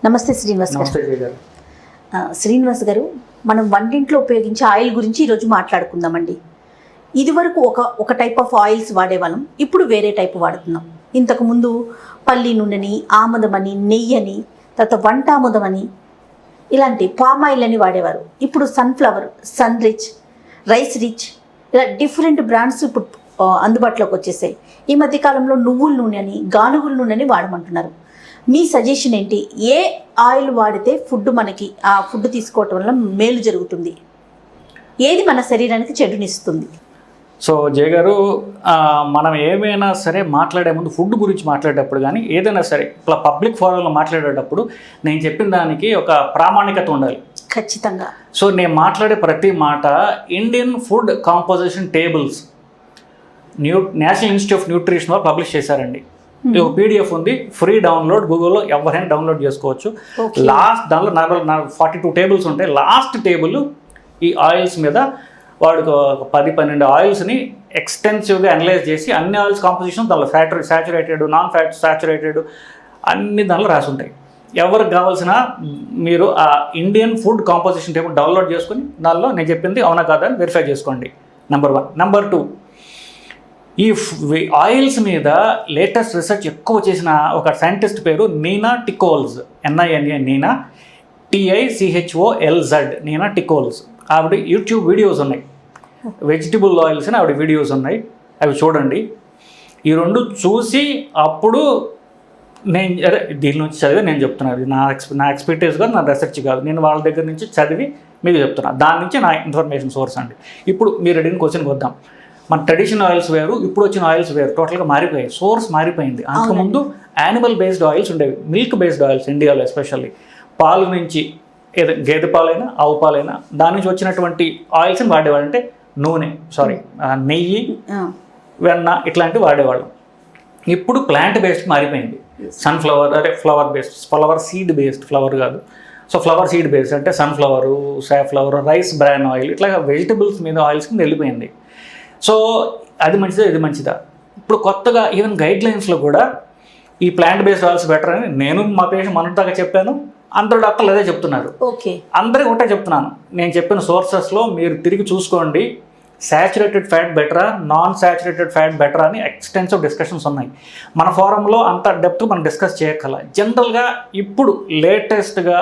నమస్తే శ్రీనివాస్ గారు. నమస్తే జయ గారు. శ్రీనివాస్ గారు, మనం వంటింట్లో ఉపయోగించే ఆయిల్ గురించి ఈరోజు మాట్లాడుకుందామండి. ఇదివరకు ఒక టైప్ ఆఫ్ ఆయిల్స్ వాడేవాళ్ళం, ఇప్పుడు వేరే టైప్ వాడుతున్నాం. ఇంతకుముందు పల్లి నూనెని, ఆముదమని, నెయ్యని, తర్వాత వంటాముదమని, ఇలాంటి పామ్ ఆయిల్ అని వాడేవారు. ఇప్పుడు sunflower, sun rich, rice rich, ఇలా డిఫరెంట్ బ్రాండ్స్ ఇప్పుడు అందుబాటులోకి వచ్చేసాయి. ఈ మధ్యకాలంలో నువ్వుల నూనె అని, గానుగుల నూనె అని వాడమంటున్నారు. మీ సజెషన్ ఏంటి? ఏ ఆయిల్ వాడితే మనకి ఆ ఫుడ్ తీసుకోవటం వల్ల మేలు జరుగుతుంది, ఏది మన శరీరానికి చెడునిస్తుంది? సో జయ గారు, మనం ఏమైనా సరే మాట్లాడే ముందు ఫుడ్ గురించి మాట్లాడేటప్పుడు కానీ ఏదైనా సరే ఇట్లా పబ్లిక్ ఫోరంలో మాట్లాడేటప్పుడు నేను చెప్పిన దానికి ఒక ప్రామాణికత ఉండాలి. ఖచ్చితంగా. సో నేను మాట్లాడే ప్రతి మాట Indian food composition tables national institute of nutrition వాళ్ళు పబ్లిష్ చేశారండి. ఇది ఒక పీడిఎఫ్ ఉంది, ఫ్రీ డౌన్లోడ్, గూగుల్లో ఎవరైనా డౌన్లోడ్ చేసుకోవచ్చు. లాస్ట్ దానిలో 42 టేబుల్స్ ఉంటాయి. లాస్ట్ టేబుల్ ఈ ఆయిల్స్ మీద వాడు 10-12 ఆయిల్స్ని ఎక్స్టెన్సివ్గా అనలైజ్ చేసి అన్ని ఆయిల్స్ కాంపోజిషన్ దానిలో సాచురేటెడ్, నాన్ ఫ్యాట్ సాచురేటెడ్ అన్ని దానిలో రాసి ఉంటాయి. ఎవరికి కావాల్సిన మీరు ఆ Indian food composition table download చేసుకుని దానిలో నేను చెప్పింది అవునా కాదా అని వెరిఫై చేసుకోండి. నెంబర్ 1. నెంబర్ 2, ఈ ఆయిల్స్ మీద లేటెస్ట్ రీసెర్చ్ ఎక్కువ చేసిన ఒక సైంటిస్ట్ పేరు నీనా టికోల్స్, NINA, నీనా, TICHOLZ, నీనా టికోల్స్. ఆవిడ యూట్యూబ్ వీడియోస్ ఉన్నాయి, వెజిటబుల్ ఆయిల్స్ అని ఆవిడ వీడియోస్ ఉన్నాయి, అవి చూడండి. ఈ రెండు చూసి అప్పుడు నేను దీని నుంచి చదివి నేను చెప్తున్నాను. ఇది నా ఎక్స్పర్టీస్ కాదు, నా రీసెర్చ్ కాదు, నేను వాళ్ళ దగ్గర నుంచి చదివి మీకు చెప్తున్నాను. దాని నుంచి నా ఇన్ఫర్మేషన్ సోర్స్ అండి. ఇప్పుడు మీరు అడిగిన క్వశ్చన్కి వద్దాం. మన ట్రెడిషనల్ ఆయిల్స్ వేరు, ఇప్పుడు వచ్చిన ఆయిల్స్ వేరు, టోటల్గా మారిపోయాయి. సోర్స్ మారిపోయింది. అంతకుముందు యానిమల్ బేస్డ్ ఆయిల్స్ ఉండేవి, మిల్క్ బేస్డ్ ఆయిల్స్ ఇండియాలో ఎస్పెషల్లీ. పాలు నుంచి గేదె పాలైనా ఆవు పాలైనా దాని నుంచి వచ్చినటువంటి ఆయిల్స్ని వాడేవాళ్ళు. అంటే నెయ్యి, వెన్న ఇట్లాంటివి వాడేవాళ్ళం. ఇప్పుడు ప్లాంట్ బేస్డ్ మారిపోయింది. Sunflower, flower based, flower seed based, flower కాదు. సో ఫ్లవర్ సీడ్ బేస్డ్ అంటే sunflower, safflower, rice bran oil, ఇట్లా వెజిటబుల్స్ మీద ఆయిల్స్ కింద వెళ్ళిపోయింది. సో అది మంచిదా, ఇది మంచిదా? ఇప్పుడు కొత్తగా ఈవెన్ గైడ్ లైన్స్లో కూడా ఈ ప్లాంట్ బేస్డ్ ఆయిల్స్ బెటర్ అని నేను మా పేషెంట్ మొన్నటిదాకా చెప్పాను, అందరు డాక్టర్లు అదే చెప్తున్నారు. ఓకే, అందరికీ ఒకటే చెప్తున్నాను. నేను చెప్పిన సోర్సెస్లో మీరు తిరిగి చూసుకోండి. సాచురేటెడ్ ఫ్యాట్ బెటరా, నాన్ సాచురేటెడ్ ఫ్యాట్ బెటరా అని ఎక్స్టెన్సివ్ డిస్కషన్స్ ఉన్నాయి. మన ఫోరంలో అంత డెప్త్ మనం డిస్కస్ చేయగల. జనరల్గా ఇప్పుడు లేటెస్ట్గా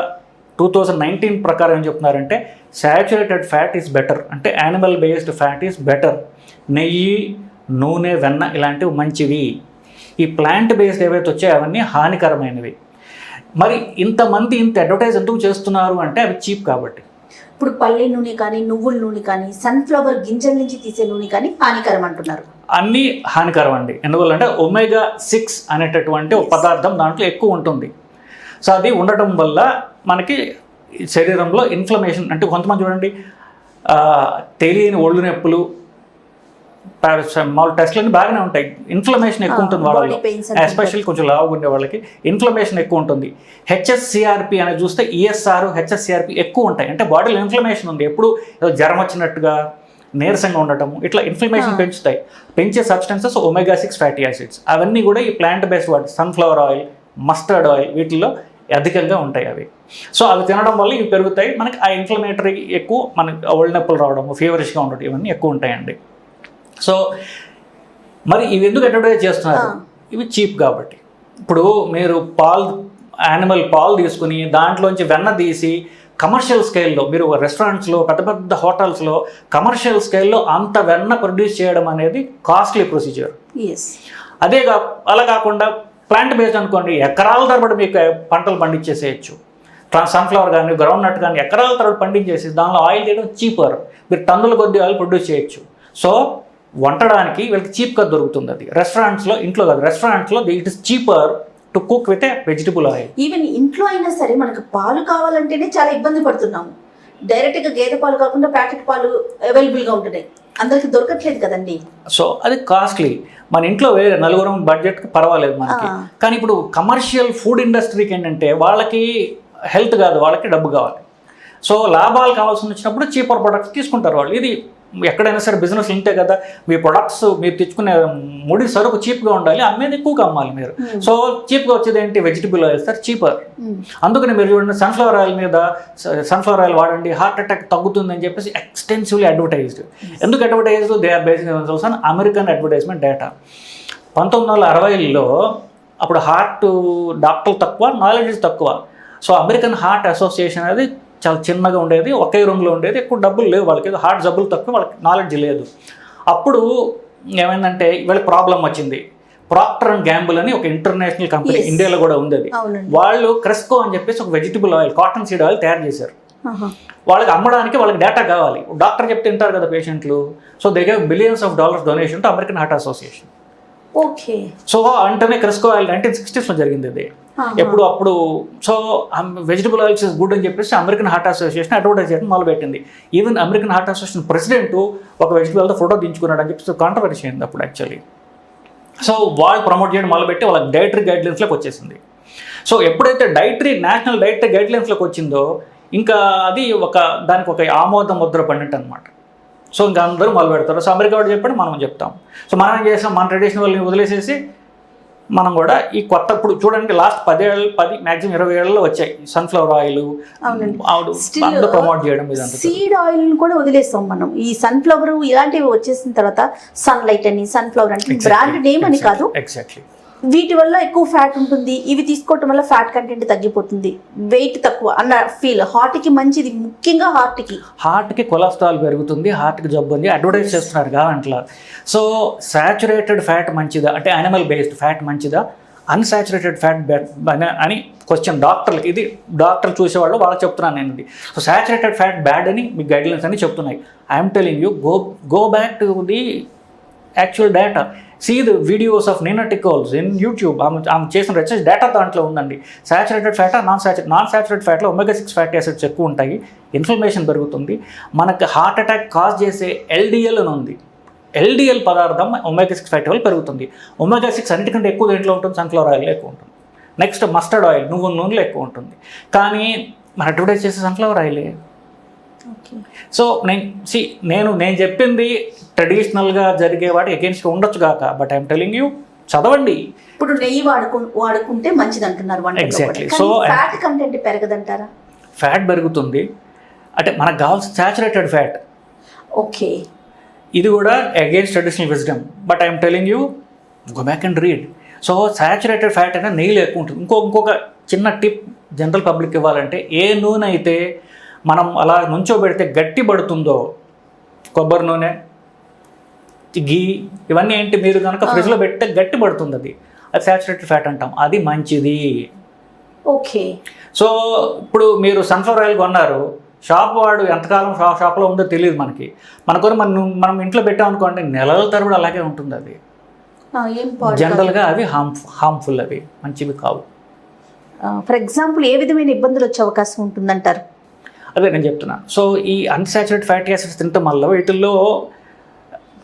2019 ప్రకారం ఏం చెప్తున్నారంటే సాచురేటెడ్ ఫ్యాట్ ఈజ్ బెటర్, అంటే animal based fat is better. నెయ్యి, నూనె, వెన్న ఇలాంటివి మంచివి. ఈ ప్లాంట్ బేస్డ్ ఏవైతే వచ్చాయో అవన్నీ హానికరమైనవి. మరి ఇంతమంది ఇంత అడ్వర్టైజ్ ఎందుకు చేస్తున్నారు అంటే అవి చీప్ కాబట్టి. ఇప్పుడు పల్లి నూనె కానీ, నువ్వుల నూనె కానీ, సన్ఫ్లవర్ గింజల నుంచి తీసే నూనె కానీ హానికరం అంటున్నారు. అన్నీ హానికరం అండి. ఎందువల్లంటే omega-6 అనేటటువంటి ఒక పదార్థం దాంట్లో ఎక్కువ ఉంటుంది. సో అది ఉండటం వల్ల మనకి శరీరంలో ఇన్ఫ్లమేషన్, అంటే కొంతమంది చూడండి తెలియని ఒళ్ళు నొప్పులు, మామూలు టెస్ట్లన్నీ బాగానే ఉంటాయి, ఇన్ఫ్లమేషన్ ఎక్కువ ఉంటుంది వాళ్ళలో, ఎస్పెషల్లీ కొంచెం లావుగా ఉండే వాళ్ళకి ఇన్ఫ్లమేషన్ ఎక్కువ ఉంటుంది. HSCRP అనేది చూస్తే ESR, HSCRP ఎక్కువ ఉంటాయి. అంటే బాడీలో ఇన్ఫ్లమేషన్ ఉంది, ఎప్పుడు ఏదో జ్వరం వచ్చినట్టుగా, నీరసంగా ఉండటము, ఇట్లా ఇన్ఫ్లమేషన్ పెంచుతాయి. పెంచే సబ్స్టెన్సెస్ omega-6 ఫ్యాటీ యాసిడ్స్. అవన్నీ కూడా ఈ ప్లాంట్ బేస్డ్ వాటి సన్ఫ్లవర్ ఆయిల్, మస్టర్డ్ ఆయిల్ వీటిల్లో అధికంగా ఉంటాయి అవి. సో అవి తినడం వల్ల ఇవి పెరుగుతాయి. మనకి ఆ ఇన్ఫ్లమేటరీ ఎక్కువ, మనకి ఒళ్ళు నొప్పులు రావడము, ఫీవరిష్గా ఉండటం ఇవన్నీ ఎక్కువ ఉంటాయండి. సో మరి ఇవి ఎందుకు అడ్వర్టైజ్ చేస్తున్నారు? ఇవి చీప్ కాబట్టి. ఇప్పుడు మీరు యానిమల్ పాలు తీసుకుని దాంట్లోంచి వెన్న తీసి కమర్షియల్ స్కేల్లో, మీరు రెస్టారెంట్స్లో, పెద్ద పెద్ద హోటల్స్లో కమర్షియల్ స్కేల్లో అంత వెన్న ప్రొడ్యూస్ చేయడం అనేది కాస్ట్లీ ప్రొసీజర్. అలా కాకుండా ప్లాంట్ బేస్డ్ అనుకోండి, ఎకరాల తరబడి మీకు పంటలు పండించేసేయచ్చు. సన్ఫ్లవర్ కానీ, గ్రౌండ్ నట్ కానీ ఎకరాల తరబడి పండించేసి దానిలో ఆయిల్ చేయడం చీపర్. మీరు టన్నుల కొద్ది ఆయిల్ ప్రొడ్యూస్ చేయొచ్చు. సో వంటడానికి వీళ్ళకి చీప్గా దొరుకుతుంది అది. రెస్టారెంట్స్లో, ఇంట్లో కాదు, రెస్టారెంట్స్లో it is cheaper to cook with a vegetable oil. Even ఇంట్లో అయినా సరే మనకు పాలు కావాలంటేనే చాలా ఇబ్బంది పడుతున్నాము. డైరెక్ట్గా గేదె పాలు కాకుండా ప్యాకెట్ పాలు అవైలబుల్గా ఉంటున్నాయి, అందరికి దొరకట్లేదు కదండి. సో అది కాస్ట్లీ. మన ఇంట్లో వేరే నలుగురం బడ్జెట్కి పర్వాలేదు మనకి. కానీ ఇప్పుడు కమర్షియల్ ఫుడ్ ఇండస్ట్రీకి ఏంటంటే వాళ్ళకి హెల్త్ కాదు, వాళ్ళకి డబ్బు కావాలి. సో లాభాలు కావాల్సి వచ్చినప్పుడు చీపర్ ప్రొడక్ట్స్ తీసుకుంటారు వాళ్ళు. ఇది ఎక్కడైనా సరే బిజినెస్ ఉంటే కదా మీ ప్రొడక్ట్స్ మీరు తెచ్చుకునే ముడి సరుకు చీప్గా ఉండాలి, అమ్మేది ఎక్కువగా అమ్మాలి మీరు. సో చీప్గా వచ్చేది ఏంటి? Vegetable oils sir cheaper. అందుకని మీరు చూడండి సన్ఫ్లవర్ ఆయిల్ మీద సన్ఫ్లవర్ ఆయిల్ వాడండి హార్ట్ అటాక్ తగ్గుతుందని చెప్పేసి ఎక్స్టెన్సివ్లీ అడ్వర్టైజ్డ్. ఎందుకు advertised? They are based on American advertisement data. 1960లో అప్పుడు హార్ట్ డాక్టర్లు తక్కువ, నాలెడ్జ్ తక్కువ. సో అమెరికన్ హార్ట్ అసోసియేషన్ అనేది చాలా చిన్నగా ఉండేది, ఒకే రూమ్లో ఉండేది, ఎక్కువ డబ్బులు లేవు వాళ్ళకి, హార్ట్ జబ్బులు తక్కువ, వాళ్ళకి నాలెడ్జ్ లేదు. అప్పుడు ఏమైందంటే వీళ్ళకి ప్రాబ్లం వచ్చింది. ప్రాక్టర్ అండ్ గ్యాంబుల్ అని ఒక ఇంటర్నేషనల్ కంపెనీ ఇండియాలో కూడా ఉంది, అది వాళ్ళు క్రెస్కో అని చెప్పేసి ఒక vegetable oil, cotton seed oil తయారు చేశారు. వాళ్ళకి అమ్మడానికి వాళ్ళకి డేటా కావాలి, డాక్టర్ చెప్తే తింటారు కదా పేషెంట్లు. So they gave billions of dollars donation to American heart association. Okay. So అంటేనే క్రెస్కో ఆయిల్ 1960s జరిగింది ఇది. అప్పుడు so vegetable oils is good అని చెప్పేసి అమెరికన్ హార్ట్ అసోసియేషన్ అడ్వర్టైజ్ చేయడం మొదలుపెట్టింది. Even American heart association president ఒక వెజిటబుల్తో ఫోటో దించుకున్నాడు అని చెప్పేసి కాంట్రవర్సీ అయింది అప్పుడు యాక్చువల్లీ. సో వాళ్ళు ప్రమోట్ చేయడం మొదలుపెట్టి వాళ్ళకి డైటరీ గైడ్లైన్స్లోకి వచ్చేసింది. సో ఎప్పుడైతే నేషనల్ డైటరీ గైడ్లైన్స్లోకి వచ్చిందో ఇంకా అది దానికి ఒక ఆమోద ముద్ర పడినట్టు అనమాట. సో ఇంకా అందరూ మొదలు పెడతారు. సో అమెరికా వాడు చెప్పాడు, మనం చెప్తాం. సో మనం ఏం చేస్తాం, మన ట్రెడిషనల్ని వదిలేసేసి మనం కూడా ఈ కొత్త, ఇప్పుడు చూడండి లాస్ట్ 10 మ్యాక్సిమం 20 ఏళ్ళలో వచ్చాయి సన్ఫ్లవర్ ఆయిల్ అందరూ ప్రమోట్ చేయడం. సీడ్ ఆయిల్ కూడా వదిలేస్తాం మనం. ఈ సన్ఫ్లవర్ ఇలాంటివి వచ్చేసిన తర్వాత సన్లైట్ అని, సన్ఫ్లవర్ అంటే బ్రాండ్ నేమ్ అని కాదు, ఎగ్జాక్ట్లీ వీటి వల్ల ఎక్కువ ఫ్యాట్ ఉంటుంది, ఇవి తీసుకోవటం వల్ల ఫ్యాట్ కంటెంట్ తగ్గిపోతుంది, వెయిట్ తక్కువ అన్న ఫీల్. హార్ట్కి మంచిది, ముఖ్యంగా హార్ట్కి కొలెస్ట్రాల్ పెరుగుతుంది, హార్ట్కి జబ్బు ఉంది అడ్వర్టైజ్ చేస్తున్నారు కాదంట్లా. సో సాచురేటెడ్ ఫ్యాట్ మంచిదా అంటే యానిమల్ బేస్డ్ ఫ్యాట్ మంచిదా, అన్సాచురేటెడ్ ఫ్యాట్ అని క్వశ్చన్ డాక్టర్లకి, ఇది డాక్టర్లు చూసేవాళ్ళు వాళ్ళకి చెప్తున్నాను నేను ఇది. సో సాచురేటెడ్ ఫ్యాట్ బ్యాడ్ అని మీకు గైడ్లైన్స్ అని చెప్తున్నాయి. I'm telling you go back to the actual data. See the videos of Nina Teicholz in YouTube. ఆమె చేసిన రీసెర్చ్ డేటా దాంట్లో ఉందండి. సాచురేటెడ్ ఫ్యాటా నాన్ సాచురేటెడ్ ఫ్యాట్లో ఒమేగా-6 ఫ్యాటీ యాసిడ్స్ ఎక్కువ ఉంటాయి, ఇన్ఫ్లమేషన్ పెరుగుతుంది, మనకు హార్ట్ అటాక్ కాజ్ చేసే ఎల్డిఎల్ అని ఉంది. ఎల్డిఎల్ పదార్థం ఒమేగా-6 ఫ్యాటీ వల్ల పెరుగుతుంది. ఒమేగా-6 అన్నిటికంటే ఎక్కువ దేంట్లో ఉంటుంది? సన్ఫ్లవర్ ఆయిల్లో ఎక్కువ ఉంటుంది. నెక్స్ట్ మస్టర్డ్ ఆయిల్, నువ్వు నూనెలో ఎక్కువ ఉంటుంది. కానీ మన అడ్వర్టైజ్ చేసే సన్ఫ్లవర్ ఆయిలే. సో నేను చెప్పింది ట్రెడిషనల్గా జరిగే వాటి అగేన్స్ట్గా ఉండొచ్చు కాక, బట్ ఐఎమ్ టెలింగ్ యూ చదవండి. ఇప్పుడు నెయ్యి వాడుకుంటే మంచిది అంటున్నారు. ఎగ్జాక్ట్లీ. సో ఫ్యాట్ కంటెంట్ పెరగదంటారా? ఫ్యాట్ పెరుగుతుంది అంటే మనకు కావాల్సిన సాచురేటెడ్ ఫ్యాట్. ఓకే, ఇది కూడా against traditional wisdom, but I'm telling you go back and read. So saturated fat అయినా నెయ్యిలో ఎక్కువ ఉంటుంది. ఇంకొక చిన్న టిప్ జనరల్ పబ్లిక్ ఇవ్వాలంటే, ఏ నూనె అయితే మనం అలా నుంచోబెడితే గట్టి పడుతుందో, కొబ్బరి నూనె, ఘీ, ఇవన్నీ ఏంటి మీరు కనుక ఫ్రిడ్జ్లో పెడితే గట్టి పడుతుంది, అది సాచురేటెడ్ ఫ్యాట్ అంటాం, అది మంచిది. ఓకే. సో ఇప్పుడు మీరు సన్ఫ్లవర్ ఆయిల్ కొన్నారు, షాప్ వాడు ఎంతకాలం షాప్లో ఉందో తెలియదు మనకి. మనం ఇంట్లో పెట్టామనుకోండి నెలల తరబడి అలాగే ఉంటుంది. అది జనరల్గా అవి హార్మ్ఫుల్, అవి మంచివి కావు. ఫర్ ఎగ్జాంపుల్ ఏ విధమైన ఇబ్బందులు వచ్చే అవకాశం ఉంటుందంటారు? అదే నేను చెప్తున్నా. సో ఈ అన్సాచురేటెడ్ ఫ్యాటీ యాసిడ్స్ తినటం వల్ల వీటిల్లో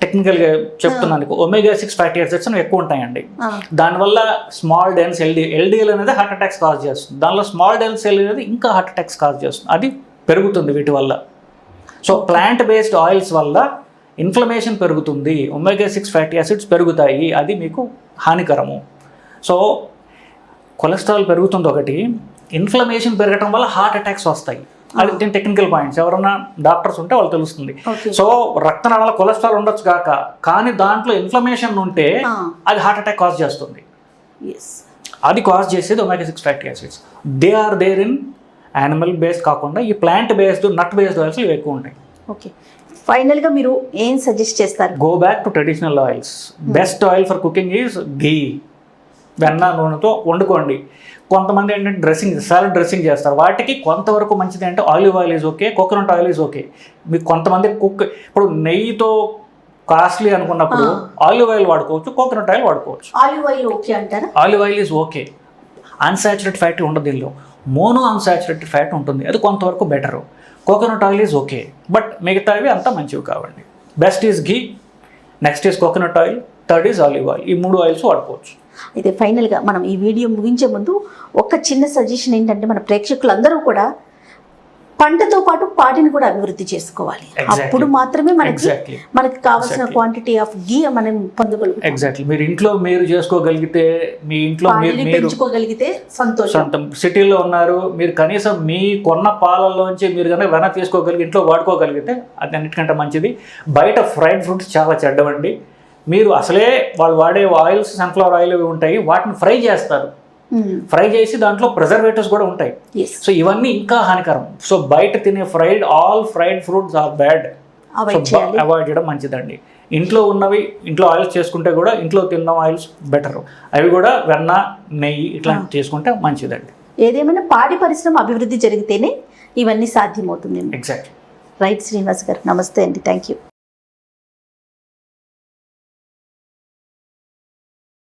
టెక్నికల్గా చెప్తున్నాను, ఒమేగా-6 ఫ్యాటీ యాసిడ్స్ ఎక్కువ ఉంటాయండి. దానివల్ల స్మాల్ డెన్స్ ఎల్డిఎల్ అనేది హార్ట్ అటాక్స్ కాజ్ చేస్తుంది. దానిలో స్మాల్ డెన్స్ ఎల్ అనేది ఇంకా హార్ట్ అటాక్స్ కాజ్ చేస్తుంది, అది పెరుగుతుంది వీటి వల్ల. సో ప్లాంట్ బేస్డ్ ఆయిల్స్ వల్ల ఇన్ఫ్లమేషన్ పెరుగుతుంది, ఒమేగా-6 ఫ్యాటీ యాసిడ్స్ పెరుగుతాయి, అది మీకు హానికరము. సో కొలెస్ట్రాల్ పెరుగుతుంది ఒకటి, ఇన్ఫ్లమేషన్ పెరగడం వల్ల హార్ట్ అటాక్స్ వస్తాయి. అది టెక్నికల్ పాయింట్స్, ఎవరైనా డాక్టర్స్ ఉంటే వాళ్ళు తెలుస్తుంది. సో రక్తనాళాల కొలెస్ట్రాల్ ఉండొచ్చు కాక, కానీ దాంట్లో ఇన్ఫ్లమేషన్ ఉంటే అది హార్ట్ అటాక్ కాజ్ చేస్తుంది. అది కాజ్ చేసేది ఒమేగా-6 fatty acids. They are there in animal based కాకుండా ఈ plant based, nut based oils ఇవి ఎక్కువ ఉంటాయి. ఓకే, ఫైనల్గా మీరు ఏం సజెస్ట్ చేస్తారు? Go back to traditional oils. Best oil for cooking is ghee, వెన్న నూనెతో వండుకోండి. కొంతమంది ఏంటంటే సాలడ్ డ్రెస్సింగ్ చేస్తారు, వాటికి కొంతవరకు మంచిది అంటే olive oil is okay, coconut oil is okay. మీకు కొంతమంది ఇప్పుడు నెయ్యితో కాస్ట్లీ అనుకున్నప్పుడు ఆలివ్ ఆయిల్ వాడుకోవచ్చు, కోకోనట్ ఆయిల్ వాడుకోవచ్చు. ఆలివ్ ఆయిల్ ఓకే అంటారా? Olive oil is okay. Unsaturated fat ఉండదు దీనిలో, మోనో అన్సాచురేటెడ్ ఫ్యాట్ ఉంటుంది, అది కొంతవరకు better. Coconut oil is okay, but మిగతావి అంతా మంచివి కావండి. Best is ghee, next is coconut oil, third is olive oil. ఈ 3 ఆయిల్స్ వాడుకోవచ్చు. అయితే ఫైనల్గా మనం ఈ వీడియో ముగించే ముందు ఒక చిన్న సజెషన్ ఏంటంటే, మన ప్రేక్షకులందరూ కూడా పంటతో పాటు పాటిని కూడా అభివృద్ధి చేసుకోవాలి. అప్పుడు మాత్రమే మనకి కావాల్సిన క్వాంటిటీ ఆఫ్ గీ మనం పొందగలుగుతాం. ఎగ్జాక్ట్లీ. మీరు ఇంట్లో మీరు చేసుకోగలిగితే, మీ ఇంట్లో మీరు పెంచుకోగలిగితే సంతోషం. సిటీలో ఉన్నారు, మీరు కనీసం మీ కొన్న పాలల్లోంచి మీరు కనుక వెన తీసుకోగలిగి ఇంట్లో వాడుకోగలిగితే అది అన్నిటికంటే మంచిది. బయట ఫ్రైడ్ ఫ్రూట్స్ చాలా చెడ్డవండి. మీరు అసలే వాళ్ళు వాడే ఆయిల్స్, సన్ఫ్లవర్ ఆయిల్ ఉంటాయి, వాటిని ఫ్రై చేస్తారు. ఫ్రై చేసి దాంట్లో ప్రిజర్వేటివ్స్ కూడా ఉంటాయి. సో ఇవన్నీ ఇంకా హానికరం. సో బయట తినే all fried fruits are bad. Avoid చేయడం మంచిదండి. ఇంట్లో ఉన్నవి, ఇంట్లో ఆయిల్స్ చేసుకుంటే కూడా ఇంట్లో తిన్న ఆయిల్స్ బెటర్. అవి కూడా వెన్న, నెయ్యి ఇట్లా చేసుకుంటే మంచిదండి. ఏదేమైనా పాడి పరిశ్రమ అభివృద్ధి జరిగితేనే ఇవన్నీ సాధ్యమవుతుంది. ఎగ్జాక్ట్లీ. రైట్ శ్రీనివాస్ గారు, నమస్తే అండి. Thank you.